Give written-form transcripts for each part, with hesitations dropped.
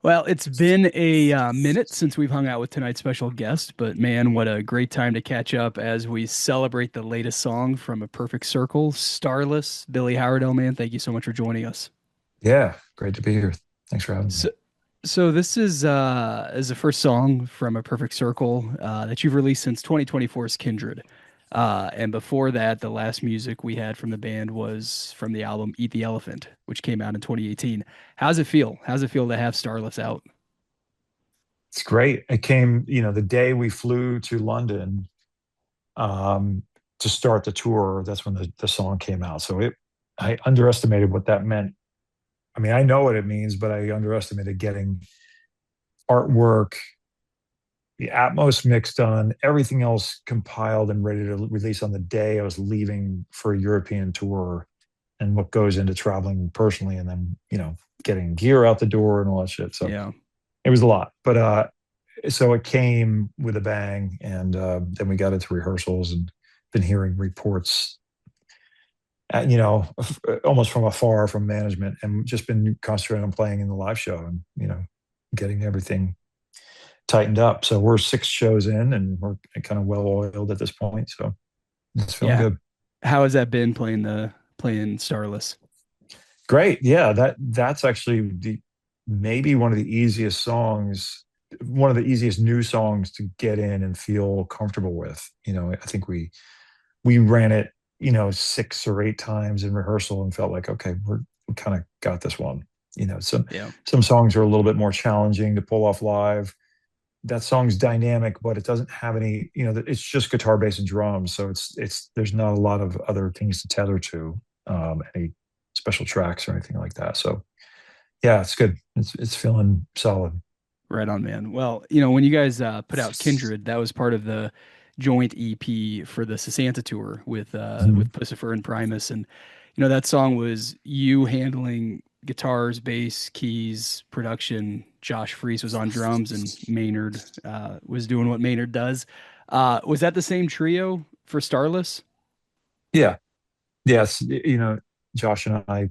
Well, it's been a minute since we've hung out with tonight's special guest, but man, what a great time to catch up as we celebrate the latest song from A Perfect Circle, Starless. Billy Howerdel, man, thank you so much for joining us. Yeah, great to be here. Thanks for having me. So, so this is the first song from A Perfect Circle that you've released since 2024's Kindred. And before that, the last music we had from the band was from the album Eat the Elephant, which came out in 2018. How's it feel? How's it feel to have Starless out? It's great. It came, the day we flew to London um, to start the tour. That's when the song came out. I underestimated what that meant. I mean, I know what it means, but I underestimated getting artwork, the Atmos mix done, everything else compiled and ready to release on the day I was leaving for a European tour, and what goes into traveling personally, and then getting gear out the door and all that shit. So Yeah. it was a lot, but so it came with a bang, and then we got into rehearsals and been hearing reports, almost from afar from management, and just been concentrating on playing in the live show and getting everything tightened up. So we're 6 shows in, and we're kind of well oiled at this point. So it's feeling Yeah. good. How has that been playing Starless? Great, yeah. That's actually maybe one of the easiest songs, one of the easiest new songs to get in and feel comfortable with. I think we ran it, 6 or 8 times in rehearsal and felt like, okay, we kind of got this one. Yeah. Some songs are a little bit more challenging to pull off live. That song's dynamic, but it doesn't have any, it's just guitar, bass, and drums. So it's there's not a lot of other things to tether to, any special tracks or anything like that. So yeah, it's good. It's feeling solid. Right on, man. Well, when you guys put out Kindred, that was part of the joint EP for the Santa tour with Mhm. Pussifer and Primus, and that song was you handling guitars, bass, keys, production. Josh Freese was on drums, and Maynard was doing what Maynard does. Was that the same trio for Starless? Yeah. Yes. Josh and I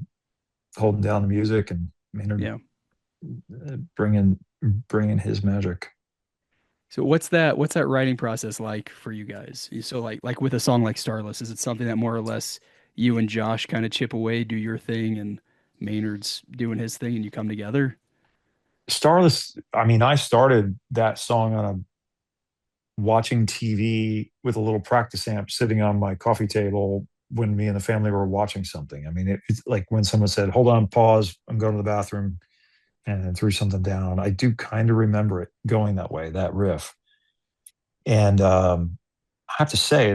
holding down the music, and Maynard Yeah. bringing his magic. So what's that writing process like for you guys? So like with a song like Starless, is it something that more or less you and Josh kind of chip away, do your thing, and Maynard's doing his thing, and you come together? Starless, I mean, I started that song on watching TV with a little practice amp sitting on my coffee table when me and the family were watching something. I mean, it's like when someone said, "Hold on, pause, I'm going to the bathroom," and then threw something down. I do kind of remember it going that way, that riff. And I have to say,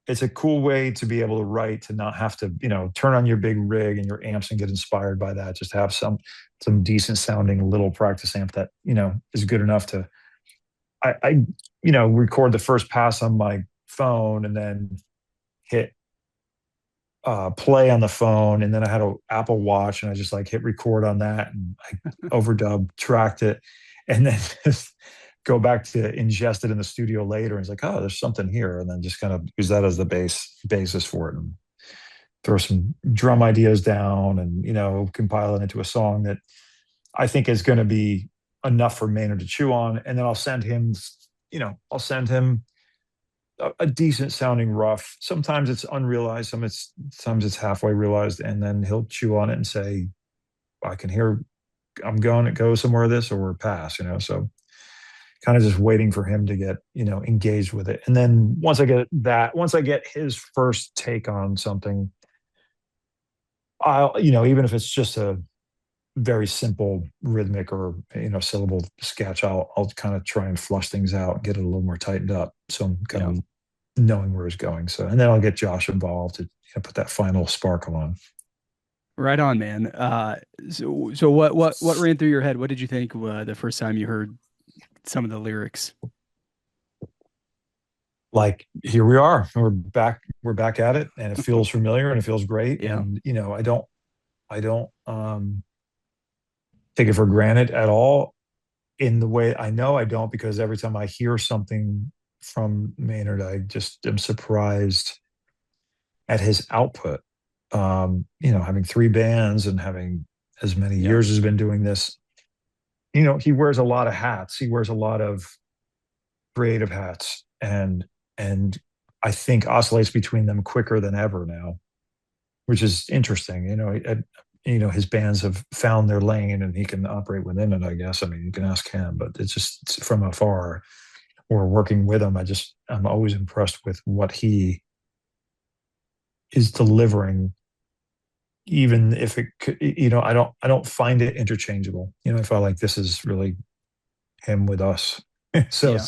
it's a cool way to be able to write, to not have to, turn on your big rig and your amps and get inspired by that. Just have some decent sounding little practice amp that, is good enough to, I record the first pass on my phone and then hit play on the phone. And then I had an Apple Watch, and I just like hit record on that, and I overdub tracked it, and then just go back to ingest it in the studio later. And it's like, oh, there's something here. And then just kind of use that as the basis for it, and throw some drum ideas down, and, compile it into a song that I think is going to be enough for Maynard to chew on. And then I'll send him a decent sounding rough. Sometimes it's unrealized, sometimes it's halfway realized, and then he'll chew on it and say, I can hear I'm going to go somewhere with this, or pass. So kind of just waiting for him to get, engaged with it. And then once I get his first take on something, I'll, even if it's just a very simple rhythmic or, syllable sketch, I'll kind of try and flush things out, get it a little more tightened up. So I'm kind Yeah. of knowing where it's going. So, and then I'll get Josh involved to, put that final sparkle on. Right on, man. So what ran through your head? What did you think the first time you heard some of the lyrics? Like, here we are, we're back at it, and it feels familiar and it feels great. Yeah. And, I don't take it for granted at all, in the way I know I don't, because every time I hear something from Maynard, I just am surprised at his output. Having 3 bands and having as many Yeah. years has been doing this. He wears a lot of hats. He wears a lot of creative hats, and I think oscillates between them quicker than ever now, which is interesting. His bands have found their lane, and he can operate within it. I guess. I mean, you can ask him, but it's from afar or working with him. I'm always impressed with what he is delivering, even if it could. I don't find it interchangeable. I felt like this is really him with us, so Yeah.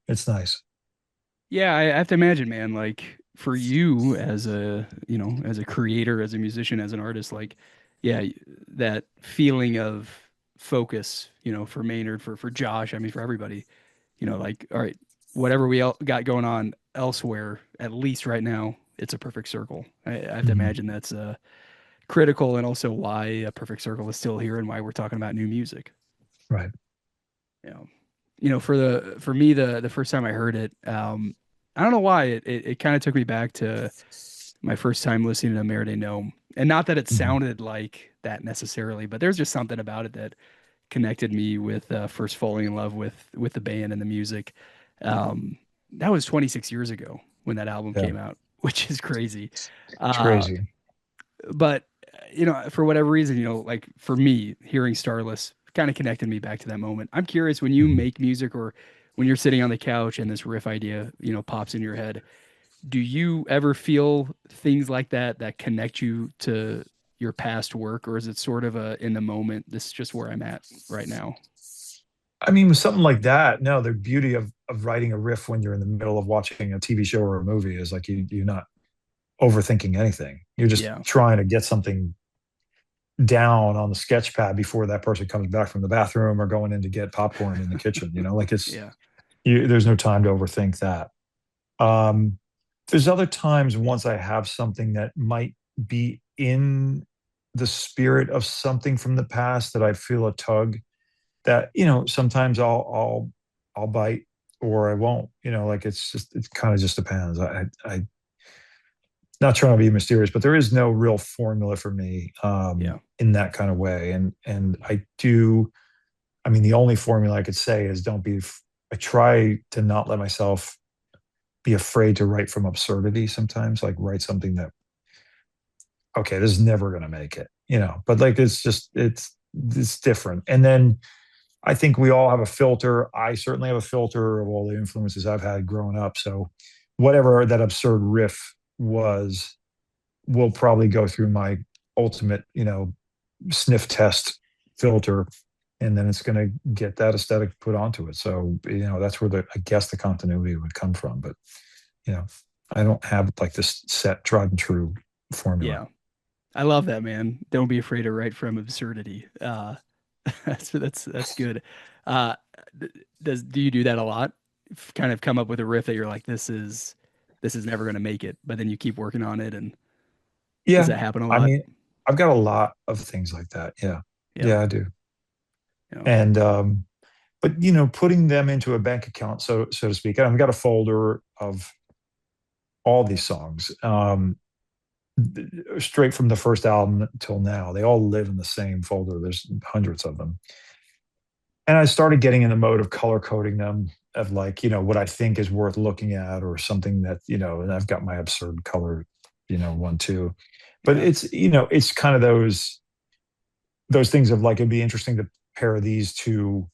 it's nice. Yeah, I have to imagine, man, like for you as a, as a creator, as a musician, as an artist, like, yeah, that feeling of focus, for Maynard, for Josh, I mean, for everybody, like, all right, whatever we got going on elsewhere, at least right now, it's a perfect circle. I have to Mhm. imagine that's critical and also why a perfect circle is still here and why we're talking about new music. Right. You know, for me, the first time I heard it, I don't know why it kind of took me back to my first time listening to Merde Gnome. And not that it Mhm. sounded like that necessarily, but there's just something about it that connected me with first falling in love with the band and the music. That was 26 years ago when that album Yeah. came out, which is crazy. It's Uh, crazy. but for whatever reason, like for me, hearing Starless kind of connected me back to that moment. I'm curious when you Mhm. make music or when you're sitting on the couch and this riff idea, pops in your head, do you ever feel things like that connect you to your past work, or is it sort of a in the moment, this is just where I'm at right now? I mean, with something like that, no, the beauty of writing a riff when you're in the middle of watching a TV show or a movie is like you're not overthinking anything. You're just Yeah. trying to get something down on the sketch pad before that person comes back from the bathroom or going in to get popcorn in the kitchen. Like Yeah. there's no time to overthink that. Um, there's other times once I have something that might be in the spirit of something from the past that I feel a tug that sometimes I'll bite or I won't. Like it kind of just depends. I not trying to be mysterious, but there is no real formula for me Yeah. in that kind of way. And I do. I mean, the only formula I could say is don't be. I try to not let myself be afraid to write from absurdity sometimes, like write something that, okay, this is never going to make it, but like it's different. And then I think we all have a filter. I certainly have a filter of all the influences I've had growing up. So whatever that absurd riff was will probably go through my ultimate, sniff test filter, and then it's going to get that aesthetic put onto it. So, that's where I guess the continuity would come from. But, you know, I don't have like this set tried and true formula. Yeah. I love that, man. Don't be afraid to write from absurdity. That's good. Uh, do you do that a lot? Kind of come up with a riff that you're like, this is never going to make it, but then you keep working on it, and does Yeah. that happen a I lot? mean, I've got a lot of things like that. Yeah. Yeah, Yeah, I do. yeah, And, but putting them into a bank account, so to speak. And I've got a folder of all these songs, straight from the first album till now. They all live in the same folder. There's hundreds of them. And I started getting in the mode of color coding them of like, what I think is worth looking at or something that, and I've got my absurd color, one too. But yeah. it's kind of those things of like, it'd be interesting to pair these two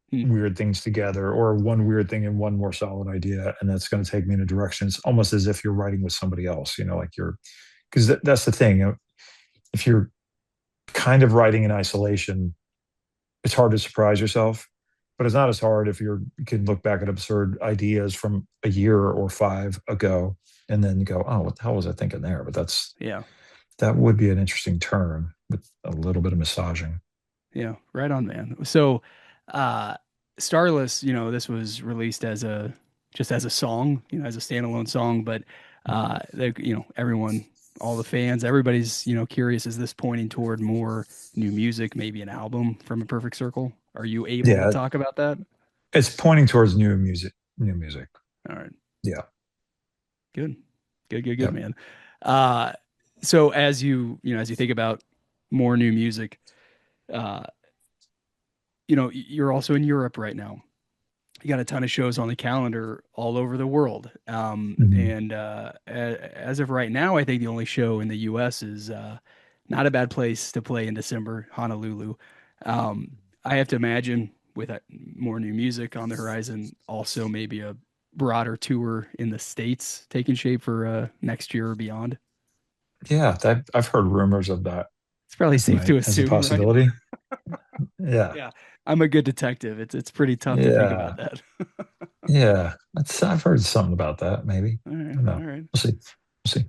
Hmm. weird things together or one weird thing and one more solid idea. And that's going to take me in a direction. It's almost as if you're writing with somebody else, like because that's the thing. If you're kind of writing in isolation, it's hard to surprise yourself, but it's not as hard if you can look back at absurd ideas from a year or five ago and then go, oh, what the hell was I thinking there? But Yeah, that would be an interesting turn with a little bit of massaging. yeah. Right on, man. So, uh, Starless, this was released as a just as a song, as a standalone song, but everyone, all the fans, everybody's, curious, is this pointing toward more new music, maybe an album from A Perfect Circle? Are you able to Yeah, talk about that? it's pointing towards new music. New music. All right. Yeah. Good. Good, good, Yep. man. Uh, so as you think about more new music, Uh, you're also in Europe right now. You got a ton of shows on the calendar all over the world. Mhm. And as of right now, I think the only show in the U.S. is not a bad place to play in December, Honolulu. Um, I have to imagine with more new music on the horizon, also maybe a broader tour in the States taking shape for next year or beyond. Yeah, that I've heard rumors of that It's probably safe to as a assume, right? possibility. Yeah, Yeah, I'm a good detective. It's pretty tough to think about yeah, that. yeah. I've heard something about that. Maybe All right, I don't know. all right. We'll see. We'll see.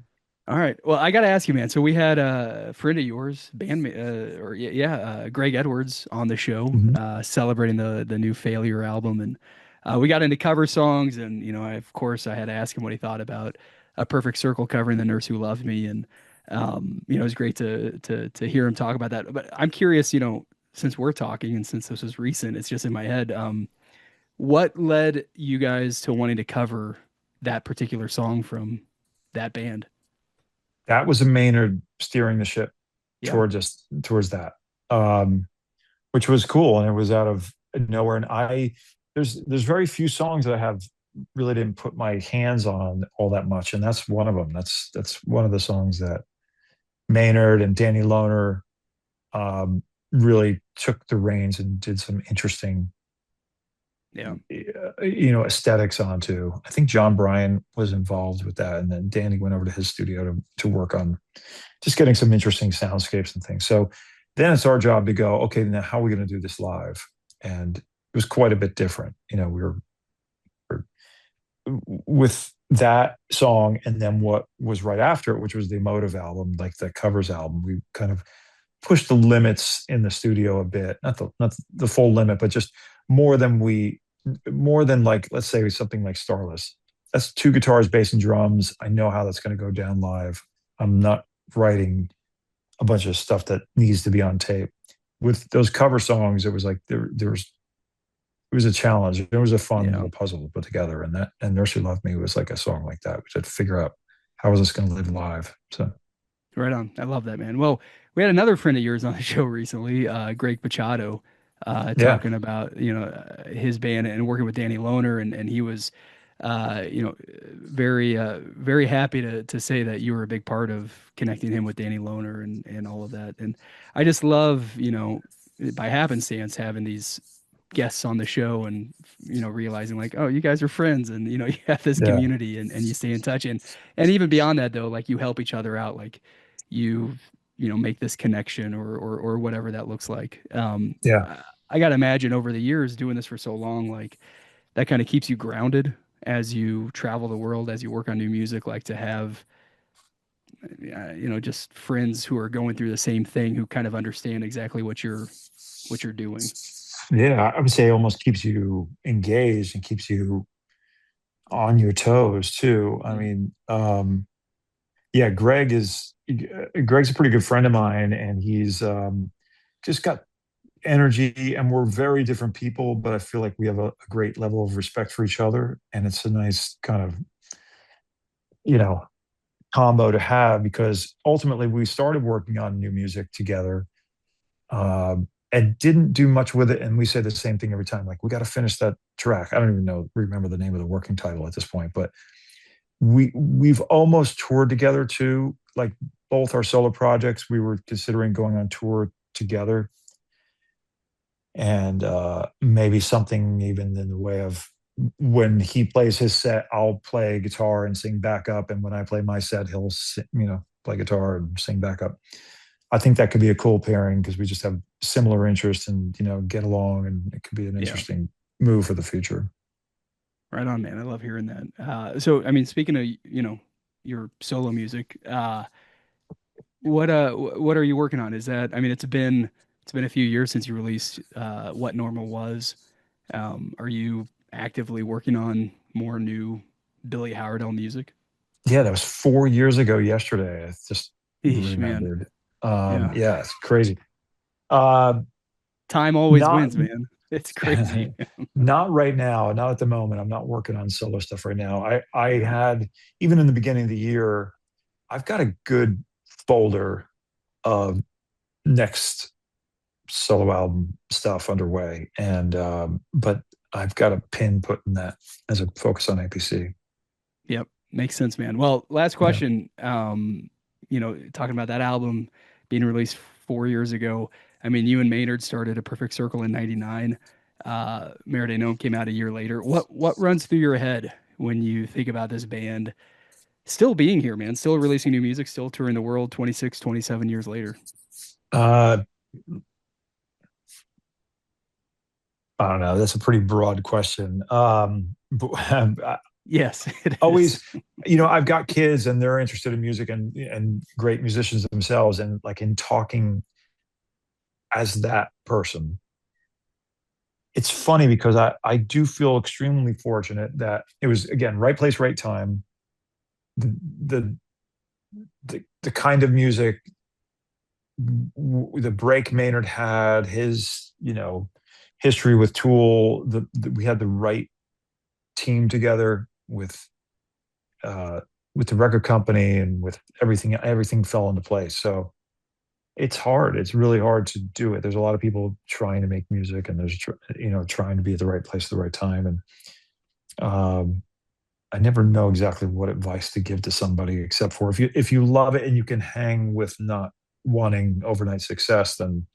All right. Well, I got to ask you, man. So we had a friend of yours, or Greg Edwards on the show, Mhm. celebrating the new Failure album, and we got into cover songs, and of course, I had to ask him what he thought about A Perfect Circle covering "The Nurse Who Loved Me," and it was great to hear him talk about that. But I'm curious, since we're talking and since this was recent, it's just in my head. What led you guys to wanting to cover that particular song from that band? That was a Maynard steering the ship Yeah. towards that, um, which was cool, and it was out of nowhere. And there's very few songs that I have really didn't put my hands on all that much, and that's one of them. That's one of the songs that Maynard and Danny Lohner um, really took the reins and did some interesting, Yeah. aesthetics onto. I think John Bryan was involved with that, and then Danny went over to his studio to work on just getting some interesting soundscapes and things. So then it's our job to go, okay, now how are we going to do this live? And it was quite a bit different. We were with that song, and then what was right after it, which was the Emotive album, like the covers album. We kind of pushed the limits in the studio a bit, not the full limit, but just more than we more than, like, let's say something like Starless. That's two guitars, bass, and drums. I know how that's going to go down live. I'm not writing a bunch of stuff that needs to be on tape. With those cover songs, it was like there was it was a challenge. It was a fun Yeah. little puzzle to put together, and Nursery Love Me was like a song like that. We had to figure out how was this going to live live. So Right on. I love that, man. Well, we had another friend of yours on the show recently, Greg Pachado, yeah, talking about, his band and working with Danny Lohner, and he was, very happy to say that you were a big part of connecting him with Danny Lohner and all of that. And I just love, by happenstance having these guests on the show and realizing like, oh, you guys are friends, and you have this yeah, community, and you stay in touch, and even beyond that though, like you help each other out, like you make this connection, or whatever that looks like. yeah, I gotta imagine over the years doing this for so long, like that kind of keeps you grounded as you travel the world, as you work on new music, like to have just friends who are going through the same thing, who kind of understand exactly what you're doing. yeah. I would say it almost keeps you engaged and keeps you on your toes too. I Yeah. mean, yeah, Greg's a pretty good friend of mine, and he's just got energy, and we're very different people, but I feel like we have a great level of respect for each other, and it's a nice kind of you know combo to have, because ultimately we started working on new music together, and didn't do much with it, and we say the same thing every time, like we got to finish that track. I don't even remember the name of the working title at this point, but we've almost toured together too, like both our solo projects. We were considering going on tour together, and maybe something even in the way of, when he plays his set, I'll play guitar and sing backup, and when I play my set, he'll play guitar and sing backup. I think that could be a cool pairing because we just have similar interests and get along, and it could be an Yeah. interesting move for the future. Right on, man. I love hearing that. So, I mean, speaking of, your solo music, what are you working on? Is that, I mean, it's been a few years since you released What Normal Was. Are you actively working on more new Billy Howerdel music? Yeah, that was 4 years ago yesterday. I just Eesh, man. remembered. Yeah. Yeah, it's crazy. Uh, Time always not wins, man. It's crazy. not right now, not at the moment. I'm not working on solo stuff right now. I Yeah. had, even in the beginning of the year, I've got a good folder of next solo album stuff underway, and but I've got a pin put in that as a focus on APC. Yep, makes sense, man. Well, last Yeah. question. Talking about that album being released 4 years ago. I mean, you and Maynard started a Perfect Circle in '99. Marinade came out a year later. What runs through your head when you think about this band still being here, man? Still releasing new music, still touring the world 26, 27 years later. Uh, I don't know. That's a pretty broad question. But Yes, it is. always, I've got kids and they're interested in music and great musicians themselves, and like in talking as that person, it's funny because I do feel extremely fortunate that it was, again, right place, right time. The the the kind of music, the break Maynard had, his history with Tool, we had the right team together uh, with the record company and with everything. Everything fell into place. So it's hard. It's really hard to do it. There's a lot of people trying to make music, and there's trying to be at the right place at the right time. And um, I never know exactly what advice to give to somebody, except for if you love it and you can hang with not wanting overnight success, then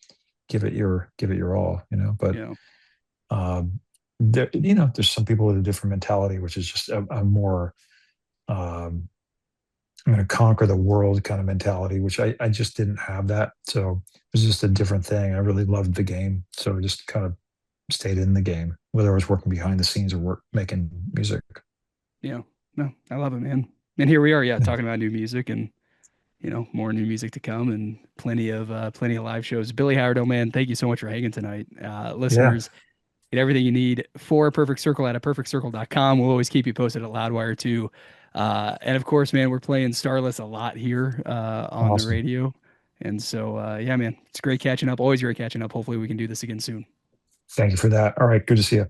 give it your all. But Yeah. there's some people with a different mentality, which is just a more um, I'm going to conquer the world kind of mentality, which I just didn't have that. So it was just a different thing. I really loved the game, so I just kind of stayed in the game, whether I was working behind the scenes or making music. Yeah. No, I love it, man. And here we are, yeah, Yeah. talking about new music and more new music to come and plenty of live shows. Billy Howerdel, man, thank you so much for hanging tonight. Yeah. Listeners, get everything you need for a perfect circle at a perfectcircle.com. We'll always keep you posted at Loudwire too. And of course, man, we're playing Starless a lot here on the Awesome. radio. And so yeah, man, it's great catching up. Always great catching up. Hopefully we can do this again soon. Thank you for that. All right. Good to see you.